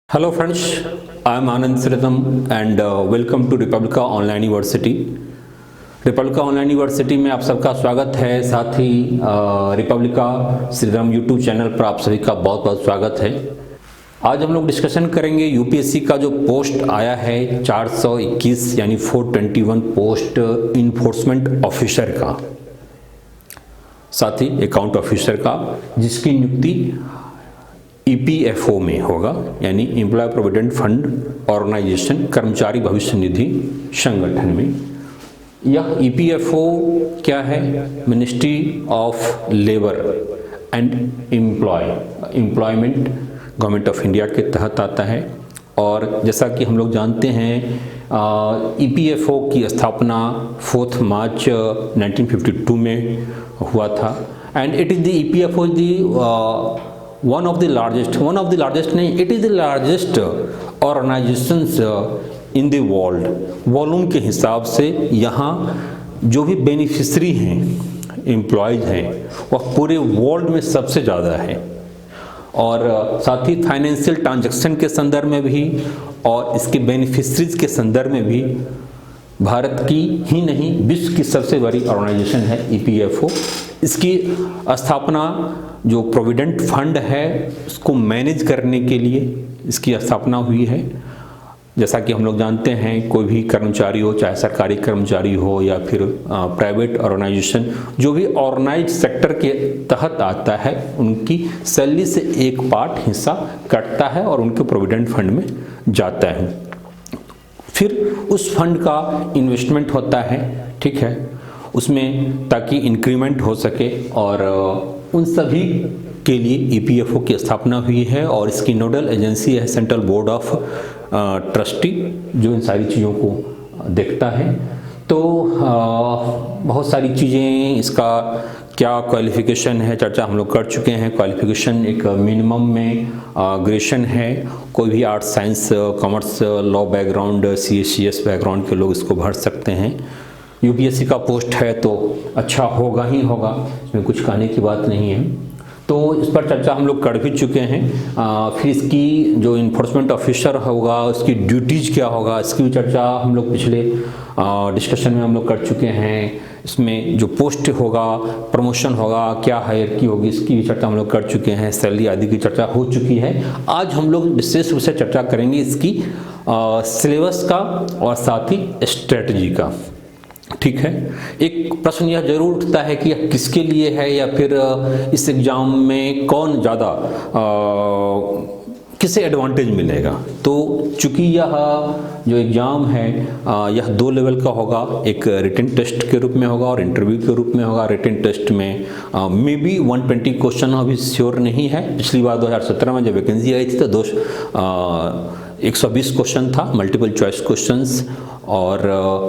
Hello friends, I am Anand Sridham and welcome to Republica Online University. Republica Online University में आप सबका स्वागत है। साथ ही रिपब्लिका श्रीराम यूट्यूब चैनल पर आप सभी का बहुत बहुत स्वागत है। आज हम लोग डिस्कशन करेंगे यूपीएससी का जो पोस्ट आया है 421 यानी 421 पोस्ट इन्फोर्समेंट ऑफिसर का, साथ ही अकाउंट ऑफिसर का, जिसकी नियुक्ति ईपीएफओ में होगा यानी एम्प्लॉय प्रोविडेंट फंड ऑर्गेनाइजेशन, कर्मचारी भविष्य निधि संगठन में। यह ईपीएफओ क्या है? Ministry of labour and employment government of India के तहत आता है। और जैसा कि हम लोग जानते हैं ईपीएफओ की स्थापना 4 मार्च 1952 में हुआ था and it is the EPFO the one of the largest नहीं, it is the largest organizations in the world। Volume के हिसाब से यहाँ जो भी बेनिफिशरी हैं, एम्प्लॉयज़ हैं, वह पूरे वर्ल्ड में सबसे ज़्यादा है। और साथ ही फाइनेंशियल ट्रांजैक्शन के संदर्भ में भी और इसके बेनिफिशरीज के संदर्भ में भी भारत की ही नहीं विश्व की सबसे बड़ी ऑर्गेनाइजेशन है ईपीएफओ। इसकी स्थापना जो प्रोविडेंट फंड है उसको मैनेज करने के लिए इसकी स्थापना हुई है। जैसा कि हम लोग जानते हैं कोई भी कर्मचारी हो, चाहे सरकारी कर्मचारी हो या फिर प्राइवेट ऑर्गेनाइजेशन, जो भी ऑर्गेनाइज सेक्टर के तहत आता है उनकी सैलरी से एक पार्ट हिस्सा कटता है और उनके प्रोविडेंट फंड में जाता है। फिर उस फंड का इन्वेस्टमेंट होता है, ठीक है, उसमें ताकि इंक्रीमेंट हो सके और उन सभी के लिए ईपीएफओ की स्थापना हुई है। और इसकी नोडल एजेंसी है सेंट्रल बोर्ड ऑफ ट्रस्टी, जो इन सारी चीज़ों को देखता है। तो बहुत सारी चीज़ें, इसका क्या क्वालिफ़िकेशन है चर्चा हम लोग कर चुके हैं। क्वालिफ़िकेशन एक मिनिमम में ग्रेजुएशन है। कोई भी arts, science, commerce, law background, CS background के लोग इसको भर सकते हैं। यूपीएससी का पोस्ट है तो अच्छा होगा ही होगा, इसमें कुछ कहने की बात नहीं है। तो इस पर चर्चा हम लोग कर भी चुके हैं। फिर इसकी जो इन्फोर्समेंट ऑफिसर होगा उसकी ड्यूटीज़ क्या होगा, इसकी भी चर्चा हम लोग पिछले डिस्कशन में हम लोग कर चुके हैं। इसमें जो पोस्ट होगा, प्रमोशन होगा, क्या हायरकी होगी, इसकी भी चर्चा हम लोग कर चुके हैं। सैलरी आदि की चर्चा हो चुकी है। आज हम लोग विशेष रूप से चर्चा करेंगे इसकी सिलेबस का और साथ ही स्ट्रेटजी का, ठीक है। एक प्रश्न यह जरूर उठता है कि यह किसके लिए है या फिर इस एग्ज़ाम में कौन ज़्यादा किसे एडवांटेज मिलेगा। तो चूंकि यह जो एग्ज़ाम है यह 2 लेवल का होगा, एक रिटन टेस्ट के रूप में होगा और इंटरव्यू के रूप में होगा। रिटन टेस्ट में मे बी 120 क्वेश्चन अभी श्योर नहीं है। पिछली बार 2017 में जब वैकेंसी आई थी तो 120 क्वेश्चन था, मल्टीपल चॉइस क्वेश्चंस, और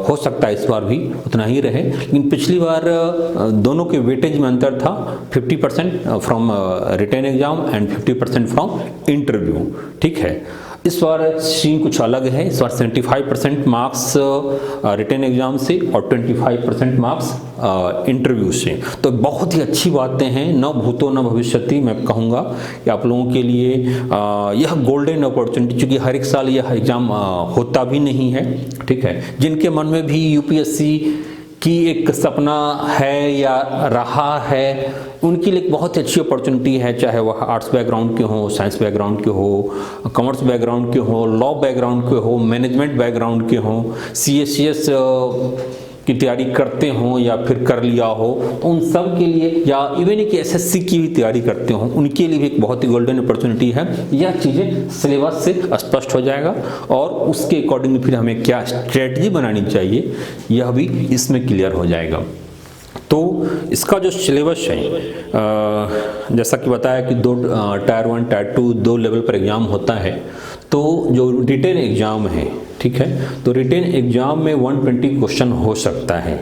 हो सकता है इस बार भी उतना ही रहे। लेकिन पिछली बार दोनों के वेटेज में अंतर था, 50% from written exam and 50% from interview, ठीक है। इस बार सीन कुछ अलग है। इस बार 75% मार्क्स रिटन एग्जाम से और 25% मार्क्स इंटरव्यू से। तो बहुत ही अच्छी बातें हैं, न भूतो न भविष्यति। मैं कहूँगा कि आप लोगों के लिए यह गोल्डन अपॉर्चुनिटी, चूँकि हर एक साल यह एग्ज़ाम होता भी नहीं है, ठीक है। जिनके मन में भी यूपीएससी की एक सपना है या रहा है, उनके लिए एक बहुत ही अच्छी अपॉर्चुनिटी है, चाहे वह आर्ट्स बैकग्राउंड के हो, साइंस बैकग्राउंड के हो, कॉमर्स बैकग्राउंड के हो, लॉ बैकग्राउंड के हो, मैनेजमेंट बैकग्राउंड के हो, सीएस की तैयारी करते हो या फिर कर लिया हो, तो उन सब के लिए, या इवन कि एसएससी की भी तैयारी करते हो, उनके लिए भी एक बहुत ही गोल्डन अपॉर्चुनिटी है। यह चीज़ें सिलेबस से स्पष्ट हो जाएगा और उसके अकॉर्डिंग फिर हमें क्या स्ट्रेटजी बनानी चाहिए यह भी इसमें क्लियर हो जाएगा। तो इसका जो सिलेबस है जैसा कि बताया कि 2 टायर 1 टायर 2 2 लेवल पर एग्ज़ाम होता है। तो जो रिटेन एग्ज़ाम है, ठीक है, तो रिटेन एग्ज़ाम में 120 क्वेश्चन हो सकता है,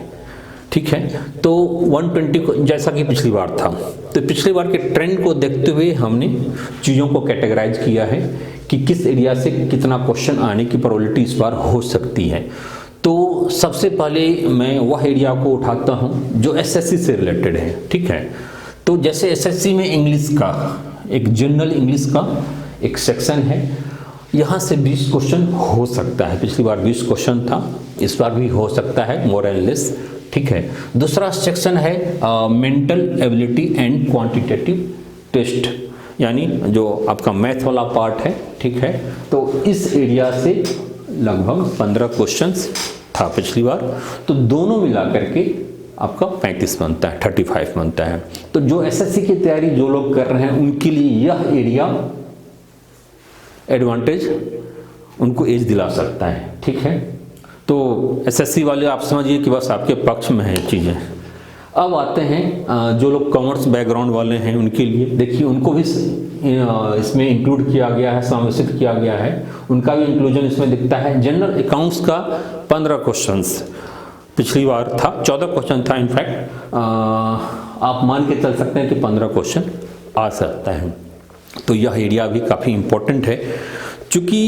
ठीक है। तो 120 जैसा कि पिछली बार था, तो पिछली बार के ट्रेंड को देखते हुए हमने चीज़ों को कैटेगराइज किया है कि किस एरिया से कितना क्वेश्चन आने की प्रोबेबिलिटी इस बार हो सकती है। तो सबसे पहले मैं वह एरिया को उठाता हूँ जो एसएससी से रिलेटेड है, ठीक है। तो जैसे एसएससी में इंग्लिश का एक जनरल इंग्लिश का एक सेक्शन है, यहाँ से 20 क्वेश्चन हो सकता है। पिछली बार 20 क्वेश्चन था, इस बार भी हो सकता है, मोर एंड लेस। ठीक है। दूसरा सेक्शन है mental ability and quantitative test, यानी जो आपका मैथ वाला पार्ट है। ठीक है। तो इस एरिया से लगभग 15 क्वेश्चंस था पिछली बार, तो दोनों मिला करके आपका 35 बनता है, 35 बनता है। तो जो एसएससी की तैयारी जो लोग कर रहे हैं उनके लिए यह एरिया एडवांटेज उनको एज दिला सकता है। ठीक है। तो एसएससी वाले आप समझिए कि बस आपके पक्ष में है चीज़ें। अब आते हैं जो लोग कॉमर्स बैकग्राउंड वाले हैं उनके लिए, देखिए उनको भी इसमें इंक्लूड किया गया है, समावेशित किया गया है, उनका भी इंक्लूजन इसमें दिखता है। जनरल अकाउंट्स का 15 क्वेश्चंस पिछली बार था, 14 क्वेश्चन था इनफैक्ट। आप मान के चल सकते हैं कि 15 क्वेश्चन आ सकता है। तो यह एरिया भी काफ़ी इम्पोर्टेंट है, चूँकि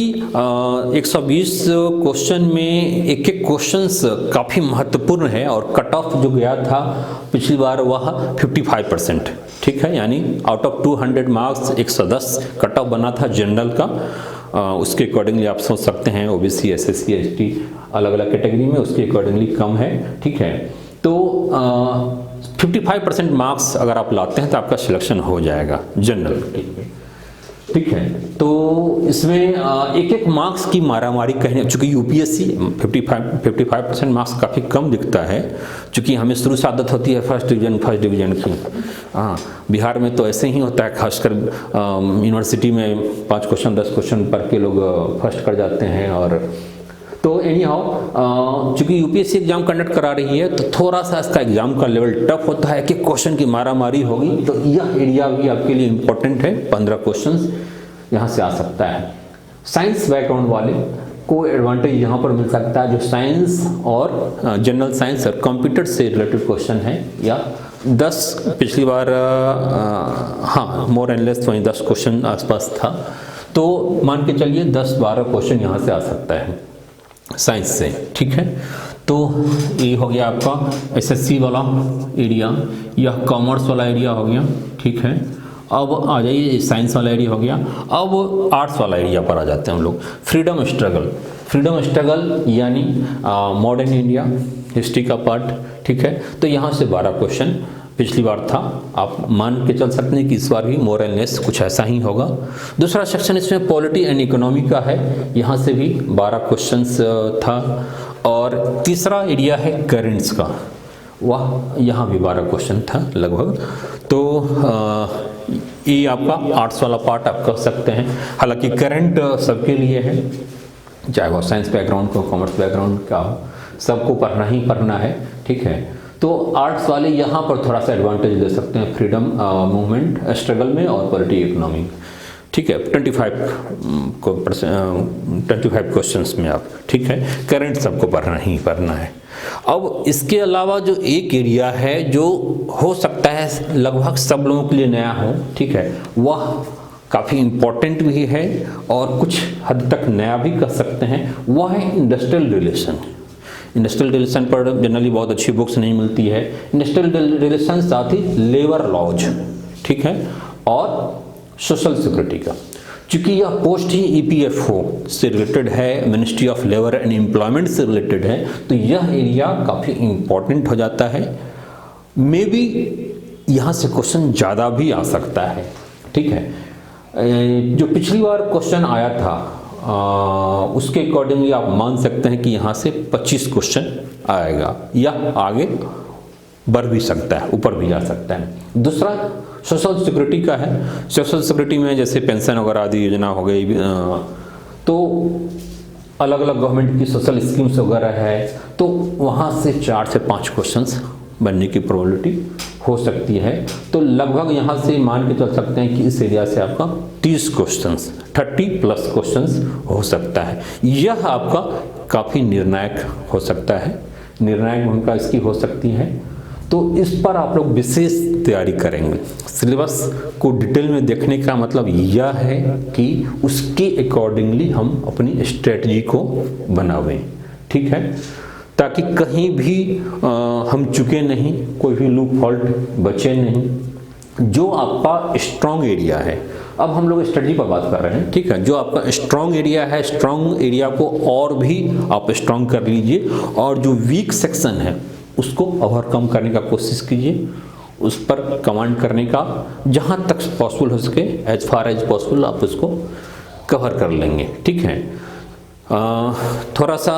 120 क्वेश्चन में एक एक क्वेश्चंस काफ़ी महत्वपूर्ण है और कट ऑफ जो गया था पिछली बार वह 55%। ठीक है। यानी out of 200 marks 110 cut off बना था जनरल का। उसके अकॉर्डिंगली आप सोच सकते हैं ओबीसी, एसएससी, एसटी अलग अलग कैटेगरी में उसके अकॉर्डिंगली कम है। ठीक है। तो 55% मार्क्स अगर आप लाते हैं तो आपका सिलेक्शन हो जाएगा जनरल के लिए। ठीक है। तो इसमें एक एक मार्क्स की मारामारी कहने, चूँकि यूपीएससी 55% मार्क्स काफ़ी कम दिखता है, चूँकि हमें शुरू से आदत होती है फर्स्ट डिवीजन की। हाँ, बिहार में तो ऐसे ही होता है, खासकर यूनिवर्सिटी में 5 क्वेश्चन 10 क्वेश्चन पढ़ के लोग फर्स्ट कर जाते हैं। और तो एनी हाउ चूँकि यूपीएससी एग्जाम कंडक्ट करा रही है तो थोड़ा सा इसका एग्जाम का लेवल टफ होता है कि क्वेश्चन की मारामारी होगी। तो यह एरिया भी आपके लिए इम्पोर्टेंट है, 15 क्वेश्चंस यहाँ से आ सकता है। साइंस बैकग्राउंड वाले को एडवांटेज यहाँ पर मिल सकता है, जो साइंस और जनरल साइंस और कंप्यूटर से रिलेटेड क्वेश्चन है, या 10 पिछली बार हाँ मोर एंड लेस वहीं 10 क्वेश्चन आसपास था, तो मान के चलिए 10-12 क्वेश्चन यहाँ से आ सकता है साइंस से। ठीक है। तो ये हो गया आपका एसएससी वाला एरिया, यह कॉमर्स वाला एरिया हो गया। ठीक है। अब आ जाइए साइंस वाला एरिया हो गया। अब आर्ट्स वाला एरिया पर आ जाते हैं हम लोग। फ्रीडम स्ट्रगल यानी मॉडर्न इंडिया, हिस्ट्री का पार्ट। ठीक है। तो यहाँ से 12 क्वेश्चन पिछली बार था, आप मान के चल सकते हैं कि इस बार भी मोर एंड लेस कुछ ऐसा ही होगा। दूसरा सेक्शन इसमें पॉलिटी एंड इकोनॉमी का है, यहाँ से भी 12 क्वेश्चंस था। और तीसरा एरिया है करेंट्स का, वह यहाँ भी 12 क्वेश्चन था लगभग। तो ये आपका आर्ट्स वाला पार्ट आप कह सकते हैं। हालांकि करंट सबके लिए है, चाहे वो साइंस बैकग्राउंड को, कॉमर्स बैकग्राउंड का हो, सबको पढ़ना ही पढ़ना है। ठीक है। तो आर्ट्स वाले यहाँ पर थोड़ा सा एडवांटेज दे सकते हैं फ्रीडम मूवमेंट स्ट्रगल में और पॉलिटी इकोनॉमी। ठीक है। 25 क्वेश्चंस में आप, ठीक है, करंट सबको पढ़ना ही पढ़ना है। अब इसके अलावा जो एक एरिया है जो हो सकता है लगभग सब लोगों के लिए नया हो, ठीक है, वह काफ़ी इम्पोर्टेंट भी है और कुछ हद तक नया भी कह सकते हैं, वह है इंडस्ट्रियल रिलेशन। इंडस्ट्रियल रिलेशन पर जनरली बहुत अच्छी बुक्स नहीं मिलती है। इंडस्ट्रियल रिलेशन साथ ही लेबर लॉज, ठीक है, और सोशल सिक्योरिटी का, चूँकि यह पोस्ट ही ईपीएफओ से रिलेटेड है, ministry of labour and employment से रिलेटेड है, तो यह एरिया काफ़ी इम्पोर्टेंट हो जाता है। मे बी यहाँ से क्वेश्चन ज़्यादा भी आ सकता है। ठीक है। जो पिछली बार क्वेश्चन आया था उसके अकॉर्डिंगली आप मान सकते हैं कि यहाँ से 25 क्वेश्चन आएगा, या आगे बढ़ भी सकता है, ऊपर भी जा सकता है। दूसरा सोशल सिक्योरिटी का है। सोशल सिक्योरिटी में जैसे पेंशन वगैरह आदि योजना हो गई, तो अलग अलग गवर्नमेंट की सोशल स्कीम्स वगैरह है, तो वहाँ से 4 से 5 क्वेश्चंस बनने की प्रोबेबिलिटी हो सकती है। तो लगभग यहाँ से मान के चल सकते हैं कि इस एरिया से आपका 30 क्वेश्चंस, 30+ क्वेश्चंस हो सकता है। यह आपका काफ़ी निर्णायक हो सकता है, निर्णायक भूमिका इसकी हो सकती है। तो इस पर आप लोग विशेष तैयारी करेंगे। सिलेबस को डिटेल में देखने का मतलब यह है कि उसके अकॉर्डिंगली हम अपनी स्ट्रेटजी को बनावें। ठीक है, ताकि कहीं भी हम चुके नहीं, कोई भी लूप फॉल्ट बचे नहीं। जो आपका स्ट्रॉन्ग एरिया है अब हम लोग स्ट्रेटजी पर बात कर रहे हैं, ठीक है। जो आपका स्ट्रॉन्ग एरिया है, स्ट्रॉन्ग एरिया को और भी आप स्ट्रॉन्ग कर लीजिए, और जो वीक सेक्शन है उसको ओवरकम करने का कोशिश कीजिए, उस पर कमांड करने का जहाँ तक पॉसिबल हो सके, एज फार एज पॉसिबल आप उसको कवर कर लेंगे, ठीक है। थोड़ा सा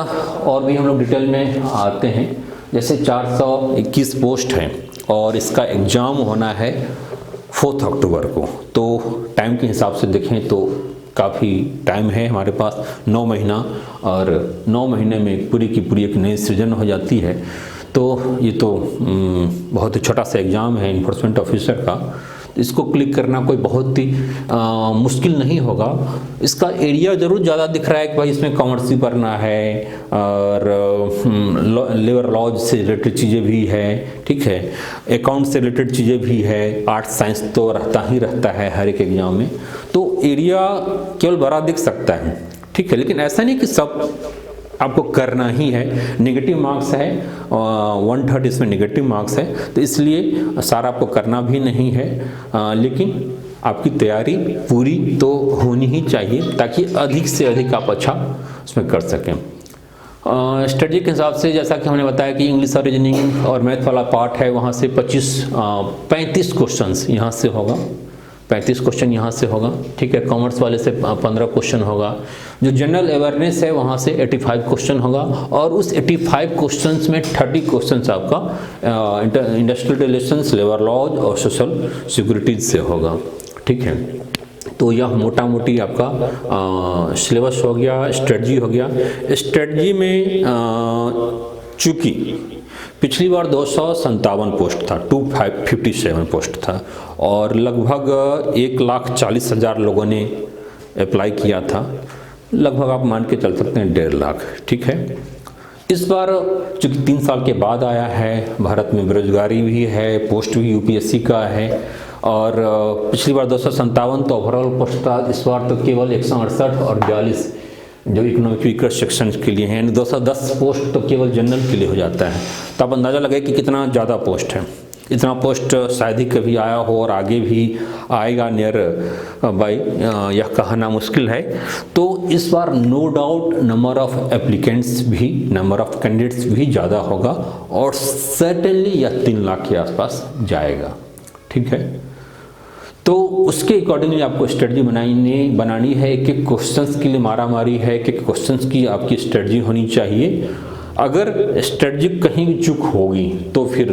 और भी हम लोग डिटेल में आते हैं। जैसे 421 पोस्ट है और इसका एग्ज़ाम होना है 4 अक्टूबर को, तो टाइम के हिसाब से देखें तो काफ़ी टाइम है हमारे पास, 9 महीना, और 9 महीने में पूरी की पूरी एक नई सृजन हो जाती है। तो ये तो बहुत ही छोटा सा एग्ज़ाम है इन्फोर्समेंट ऑफिसर का। इसको क्लिक करना कोई बहुत ही मुश्किल नहीं होगा। इसका एरिया ज़रूर ज़्यादा दिख रहा है कि भाई इसमें कॉमर्स भी पढ़ना है और लेबर लॉज से रिलेटेड चीज़ें भी है, ठीक है, अकाउंट से रिलेटेड चीज़ें भी है, आर्ट्स साइंस तो रहता है हर एक एग्ज़ाम में। तो एरिया केवल बड़ा दिख सकता है, ठीक है, लेकिन ऐसा नहीं कि सब आपको करना ही है। नेगेटिव मार्क्स है, 1/3 इसमें नेगेटिव मार्क्स है, तो इसलिए सारा आपको करना भी नहीं है, लेकिन आपकी तैयारी पूरी तो होनी ही चाहिए ताकि अधिक से अधिक आप अच्छा उसमें कर सकें। स्टडी के हिसाब से जैसा कि हमने बताया कि इंग्लिश और रीजनिंग और मैथ वाला पार्ट है, वहाँ से 35 क्वेश्चंस यहाँ से होगा, 35 क्वेश्चन यहाँ से होगा, ठीक है। कॉमर्स वाले से 15 क्वेश्चन होगा। जो जनरल अवेयरनेस है वहाँ से 85 क्वेश्चन होगा, और उस 85 क्वेश्चंस में 30 क्वेश्चंस आपका इंडस्ट्रियल रिलेशंस, लेबर लॉज और सोशल सिक्योरिटीज से होगा, ठीक है। तो यह मोटा मोटी आपका सिलेबस हो गया, स्ट्रेटजी हो गया। स्ट्रेटजी में चूँकि पिछली बार 257 पोस्ट था, 257 पोस्ट था, और लगभग 1,40,000 लोगों ने अप्लाई किया था, लगभग आप मान के चल सकते हैं 1.5 लाख, ठीक है। इस बार चूँकि 3 साल के बाद आया है, भारत में बेरोजगारी भी है, पोस्ट भी यूपीएससी का है, और पिछली बार 257 तो ओवरऑल पोस्ट था, इस बार तो केवल 168 और 42 जो इकोनॉमिक वीकर सेक्शन के लिए हैं, यानी 210 पोस्ट तो केवल जनरल के लिए हो जाता है। तो आप अंदाज़ा लगाए कि कितना ज़्यादा पोस्ट है। इतना पोस्ट शायद ही कभी आया हो और आगे भी आएगा नियर बाई, यह कहना मुश्किल है। तो इस बार no doubt number of applicants भी, नंबर ऑफ कैंडिडेट्स भी ज़्यादा होगा, और सर्टेनली यह 3 लाख के आसपास जाएगा, ठीक है। तो उसके अकॉर्डिंगली आपको स्ट्रेटजी बनानी है। एक एक क्वेश्चंस के लिए मारामारी है, एक एक क्वेश्चंस की आपकी स्ट्रेटजी होनी चाहिए। अगर स्ट्रेटजी कहीं भी चूक होगी तो फिर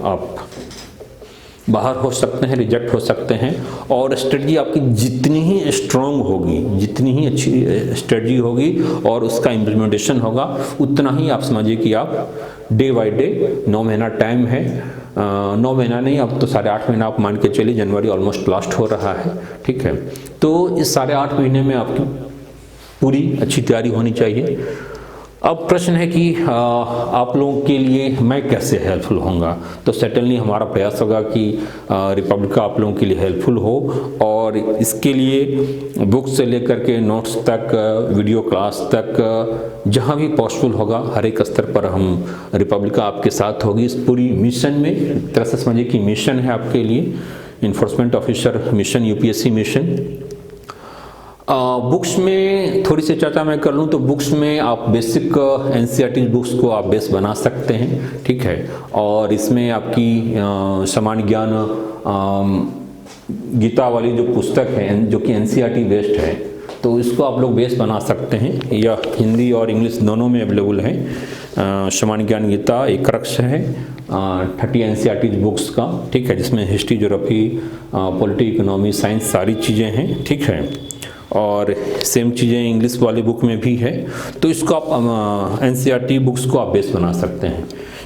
आप बाहर हो सकते हैं, रिजेक्ट हो सकते हैं। और स्ट्रेटजी आपकी जितनी ही स्ट्रॉन्ग होगी, जितनी ही अच्छी स्ट्रेटजी होगी और उसका इम्प्लीमेंटेशन होगा, उतना ही आप समझिए कि आप डे बाय डे, 9 महीना टाइम है, 9 महीना नहीं, अब तो 8.5 महीना आप मान के चलिए, जनवरी ऑलमोस्ट लास्ट हो रहा है, ठीक है। तो इस 8.5 महीने में आपकी पूरी अच्छी तैयारी होनी चाहिए। अब प्रश्न है कि आप लोगों के लिए मैं कैसे हेल्पफुल होऊंगा। तो सर्टेनली हमारा प्रयास होगा कि रिपब्लिका आप लोगों के लिए हेल्पफुल हो, और इसके लिए बुक्स से लेकर के नोट्स तक, वीडियो क्लास तक, जहां भी पॉसिबल होगा हर एक स्तर पर हम रिपब्लिका आपके साथ होगी इस पूरी मिशन में। एक तरह से समझिए कि मिशन है आपके लिए, enforcement officer mission, UPSC mission. Books में थोड़ी सी चर्चा मैं कर लूँ तो बुक्स में आप बेसिक एनसीईआरटी बुक्स को आप बेस बना सकते हैं, ठीक है। और इसमें आपकी सामान्य ज्ञान गीता वाली जो पुस्तक है, जो कि एनसीईआरटी बेस्ड है, तो इसको आप लोग बेस बना सकते हैं। यह हिंदी और इंग्लिश दोनों में अवेलेबल है। सामान्य ज्ञान गीता एक कक्ष है 30 एनसीईआरटी बुक्स का, ठीक है, जिसमें history, geography, polity, economy, science सारी चीज़ें हैं, ठीक है। और सेम चीज़ें इंग्लिश वाली बुक में भी है। तो इसको आप एनसीईआरटी बुक्स को आप बेस बना सकते हैं,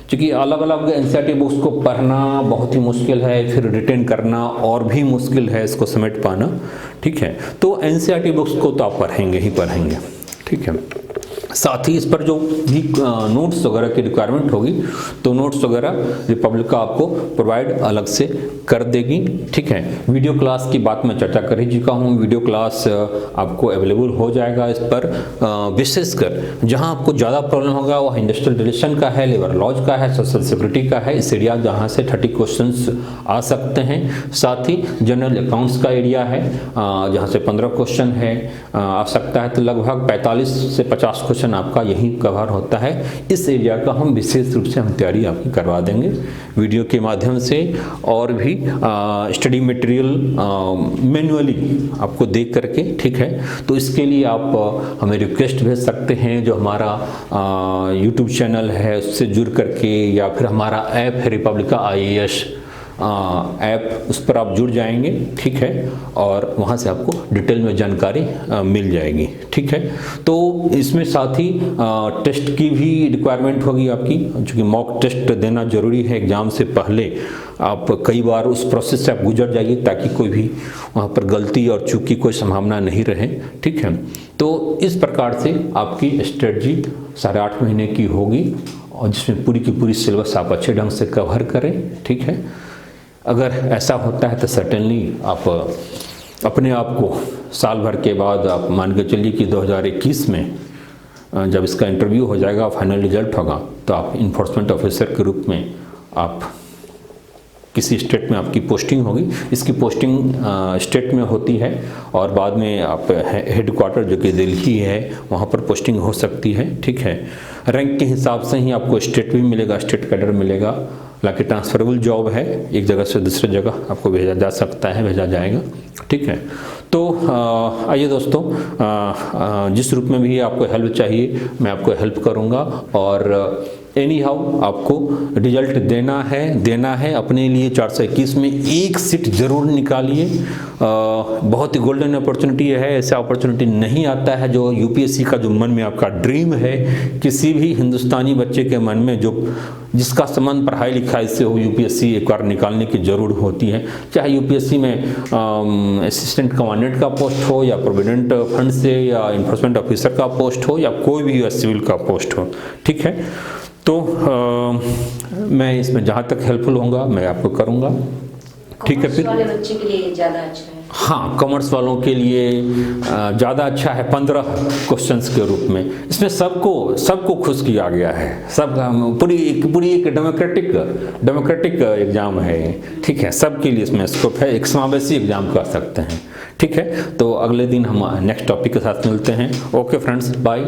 क्योंकि अलग अलग एनसीईआरटी बुक्स को पढ़ना बहुत ही मुश्किल है, फिर रिटेन करना और भी मुश्किल है, इसको समेट पाना, ठीक है। तो एनसीईआरटी बुक्स को तो आप पढ़ेंगे ही पढ़ेंगे, ठीक है। साथ ही इस पर जो भी नोट्स वगैरह की रिक्वायरमेंट होगी तो नोट्स वगैरह रिपब्लिक का आपको प्रोवाइड अलग से कर देगी। ठीक है, वीडियो क्लास की बात मैं चर्चा कर ही चुका हूँ। वीडियो क्लास आपको अवेलेबल हो जाएगा इस पर। विशेषकर जहाँ आपको ज़्यादा प्रॉब्लम होगा वह इंडस्ट्रियल रिलेशन का है, लेबर लॉज का है, सोशल सिक्योरिटी का है। इस एरिया जहाँ से 30 क्वेश्चंस आ सकते हैं। साथ ही जनरल अकाउंट्स का एरिया है जहाँ से 15 क्वेश्चन है आ सकता है। तो लगभग 45 से 50 क्वेश्चन आपका यही कवर होता है। इस एरिया का हम विशेष रूप से हम तैयारी आपकी करवा देंगे वीडियो के माध्यम से, और भी स्टडी मटेरियल मैन्युअली आपको देख करके। ठीक है, तो इसके लिए आप हमें रिक्वेस्ट भेज सकते हैं। जो हमारा यूट्यूब चैनल है उससे जुड़ करके, या फिर हमारा ऐप है रिपब्लिका IAS ऐप, उस पर आप जुड़ जाएंगे। ठीक है, और वहाँ से आपको डिटेल में जानकारी मिल जाएगी। ठीक है, तो इसमें साथ ही टेस्ट की भी रिक्वायरमेंट होगी आपकी, क्योंकि मॉक टेस्ट देना जरूरी है एग्ज़ाम से पहले। आप कई बार उस प्रोसेस से आप गुजर जाइए ताकि कोई भी वहाँ पर गलती और चूक की कोई संभावना नहीं रहे। ठीक है, तो इस प्रकार से आपकी स्ट्रेटजी 8.5 महीने की होगी, और जिसमें पूरी की पूरी सिलेबस आप अच्छे ढंग से कवर करें। ठीक है, अगर ऐसा होता है तो सर्टेनली आप अपने आप को साल भर के बाद आप मान के चलिए कि 2021 में जब इसका इंटरव्यू हो जाएगा, फाइनल रिजल्ट होगा, तो आप इन्फोर्समेंट ऑफिसर के रूप में आप किसी स्टेट में आपकी पोस्टिंग होगी। इसकी पोस्टिंग स्टेट में होती है, और बाद में आप हेडक्वार्टर जो कि दिल्ली है वहाँ पर पोस्टिंग हो सकती है। ठीक है, रैंक के हिसाब से ही आपको स्टेट भी मिलेगा, स्टेट कैडर मिलेगा। हालांकि ट्रांसफरेबल जॉब है, एक जगह से दूसरी जगह आपको भेजा जा सकता है, भेजा जाएगा। ठीक है, तो आइए दोस्तों, जिस रूप में भी आपको हेल्प चाहिए मैं आपको हेल्प करूँगा। और एनी हाउ आपको रिजल्ट देना है अपने लिए। 421 में एक सीट जरूर निकालिए। बहुत ही गोल्डन अपॉर्चुनिटी है, ऐसा अपॉर्चुनिटी नहीं आता है। जो यूपीएससी का जो मन में आपका ड्रीम है, किसी भी हिंदुस्तानी बच्चे के मन में जो जिसका संबंध पढ़ाई लिखाई से हो, यूपीएससी एक बार निकालने की जरूर होती है। चाहे यूपीएससी में असिस्टेंट कमांडेंट का पोस्ट हो, या प्रोविडेंट फंड से, या इन्फोर्समेंट ऑफिसर का पोस्ट हो, या कोई भी सिविल का पोस्ट हो। ठीक है, तो मैं इसमें जहाँ तक हेल्पफुल होऊंगा मैं आपको करूँगा। ठीक है, फिर वाले बच्चे के लिए ज़्यादा अच्छा है। हाँ, कॉमर्स वालों के लिए ज़्यादा अच्छा है 15 क्वेश्चंस के रूप में। इसमें सबको खुश किया गया है। सब पूरी एक डेमोक्रेटिक एग्जाम है। ठीक है, सबके लिए इसमें स्कोप है, एक समावेशी एग्जाम कर सकते हैं। ठीक है, तो अगले दिन हम नेक्स्ट टॉपिक के साथ मिलते हैं। Okay friends, bye.